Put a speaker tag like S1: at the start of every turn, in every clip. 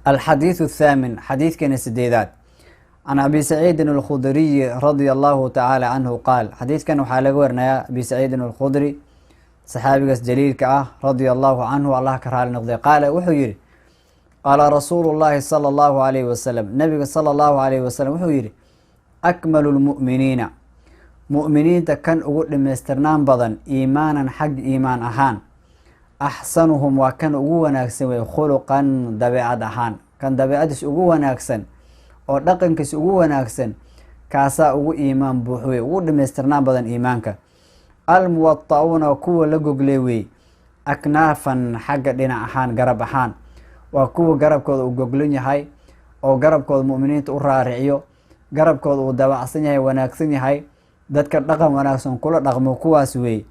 S1: الحديث الثامن حديث كان السديدات عن أبي سعيد الخدري رضي الله تعالى عنه قال حديث كان وحالة ورنا أبي سعيد الخدري صحابي جليل كأه رضي الله عنه الله كرهال نقضي قال وحيري قال رسول الله صلى الله عليه وسلم نبي صلى الله عليه وسلم وحيري أكمل المؤمنين مؤمنين كان أقول مسترنان بدن إيمانا حق إيمان أهان أحسنهم وكان أقوى ناكسن خلقا دبيعة أهان كان دبيعة أقوى ناكسن أو دقن كس أقوى ناكسن كاسا أقوى إيمان بوحوي أقول مسترنان بدن إيمانك الموطعون وكوى لقوقليوي أكنافا حق دينا أهان قرب أهان وكوى قرب كود أقوقلين يهي أو قرب كود مؤمنين تقرارعيو قرب كود ودبعسن يهي وناكسن يهي dadka dhaqan wanaagsan kula dhaqmo kuwaas weey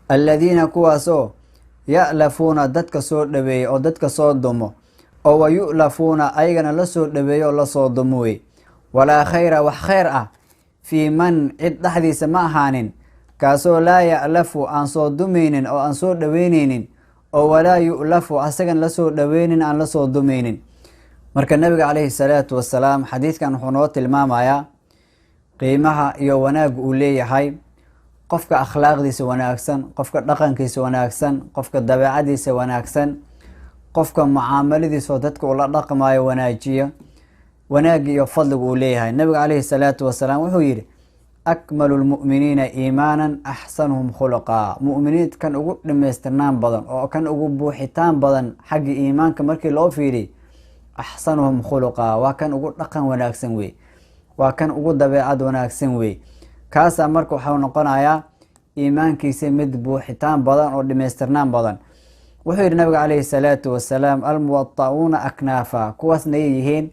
S1: alladina kuwaaso ya'lafuuna dadka soo dhaweeyo oo dadka soo dumo oo wayulafuuna ayagana la soo dhaweeyo la soo dumo weey wala khayra wax khayr ah fi man cid dhaxdiisa ma ahaanin kaasoo laa ya'lafu aan soo dumeynin oo aan soo dhaweyneynin oo walaa yu'lafu asagan la soo dhaweynin aan la soo dumeynin marka nabiga calayhi salaatu wasalaam xadiidkan wuxuu noo tilmaamayaa qiimaha iyo wanaag uu leeyahay qofka akhlaaqdiisa wanaagsan qofka dhaqankiisa wanaagsan qofka dabeecadiisa wanaagsan qofka mucaamaladiisa dadka ula dhaqmayo wanaajiyo wanaag iyo fadliga uu leeyahay nabiga calayhi salaatu wasalaam wuxuu yiri akmalul mu'minina iimanan ahsanuhum khuluqa mu'miniinta kan ugu dhameystirnaan badan oo kan ugu buuxitaan badan xagga iimaanka markii loo fiiriyo ahsanuhum khuluqa waa kan ugu dhaqan wanaagsan weey waa kan ugu dabeecad wanaagsan weey kaasa marka waxa uu noqonayaa iimaankiisa mid buuxitaan badan oo dhameystirnaan badan wuxuu yiri nabiga calayhi salaatu wasalaam almuwatta'una aknafa kuwaasna yihiin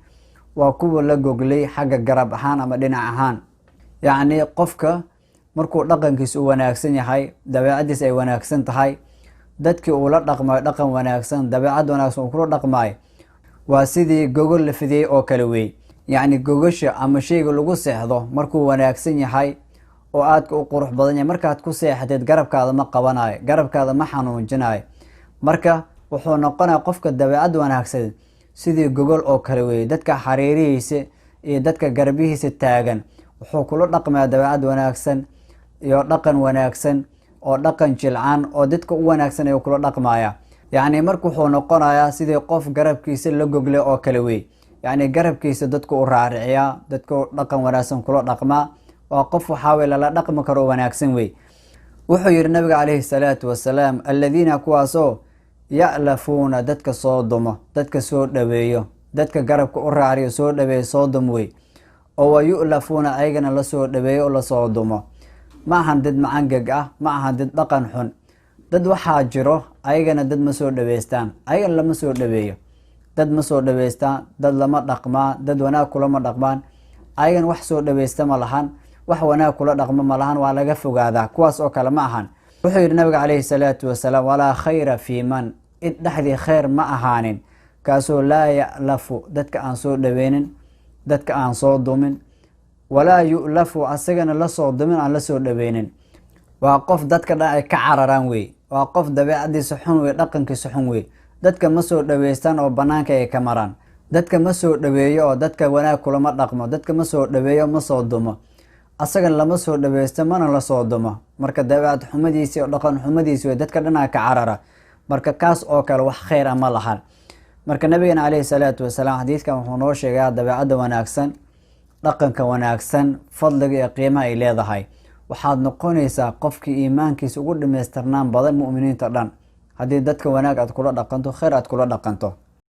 S1: waa kuwa la goglay xagga garab ahaan ama dhinac ahaan yacni qofka markuu dhaqankiisa u wanaagsan yahay dabeecadiisa ay wanaagsan tahay dadkii uu la dhaqmayo dhaqan wanaagsan dabeecad wanaagsan uu kula dhaqmayo waa sidii gogol la fidiyey oo kale weey يعني جوجشة أما شيء لجو سحضه مركو وناكسين يحي وآدك وقروح بدنيا مركا تكو سيحتيت قرب كذا ما قبناي قرب كذا ما حنون جناي مركا وحو نقنا قفك الدبيعد وناكسين سيدي جوجل أو كروي دتك حريري سي دتك قربيه ستاجن وحو كل رقم الدبيعد وناكسن يو رقم وناكسن أو رقم جلعان أو دتك وناكسن يو كل رقم يعني مركو حو نقنا يا سيدي قف قرب كيس لجوجل أو كروي يعني قرب كيس دتك ورارعيا دتك رقم وناكسن كل رقم وقف وحاول لا رقم كرو وناكسن وي وحير النبي عليه الصلاة والسلام الذين كواسو يألفون دتك صودمه دتك سود دبيو دتك قرب كوراريو سود دبي صودم وي أو يؤلفون أيجنا لا سود دبيو ولا صودمه ما هندد معنقق ما هندد دقن حن دد وحاجره أيجنا دد مسود دبيستان أيجنا لما سود دبيو دد مسود دبيستان دد لما دقما دد وناكل لما دقمان أيجنا وح سود دبيستا ملهان wax wanaag kula dhaqmo malahan waa laga fogaadaa kuwaas oo kale ma ahan wuxuu yiri nabiga calayhi salaatu wasalaam wala khayra fi man idhaxdi khayr ma ahaanin kaasoo laa ya'lafu dadka aan soo dhaweynin dadka aan soo dumin wala yu'lafu asagana la soo dumin aan la soo dhaweynin waa qof dadka dhan ay ka cararaan weey waa qof dabeecadiisa xun weey dhaqankiisa xun weey dadka ma soo dhaweystaan oo banaanka ay ka maraan dadka ma soo dhaweeyo oo dadka wanaag kula ma dhaqmo dadka ma soo dhaweeyo ma soo dumo asagan lama soo dhaweysto mana la soo dumo marka dabeecad xumadiisa oo dhaqan xumadiisa dadka dhanaa ka carara marka kaas oo kale wax khayr ah ma lahan marka nabiga calayhi salaatu wasalaam xadiidkan wuxuu noo sheegay dabeecada wanaagsan dhaqanka wanaagsan fadliga iyo qiimaha ay leedahay waxaad noqonaysaa qofkii iimaankiisa ugu dhameystirnaan badan mu'miniinta dhan haddii dadka wanaag aad kula dhaqanto khayr aad kula dhaqanto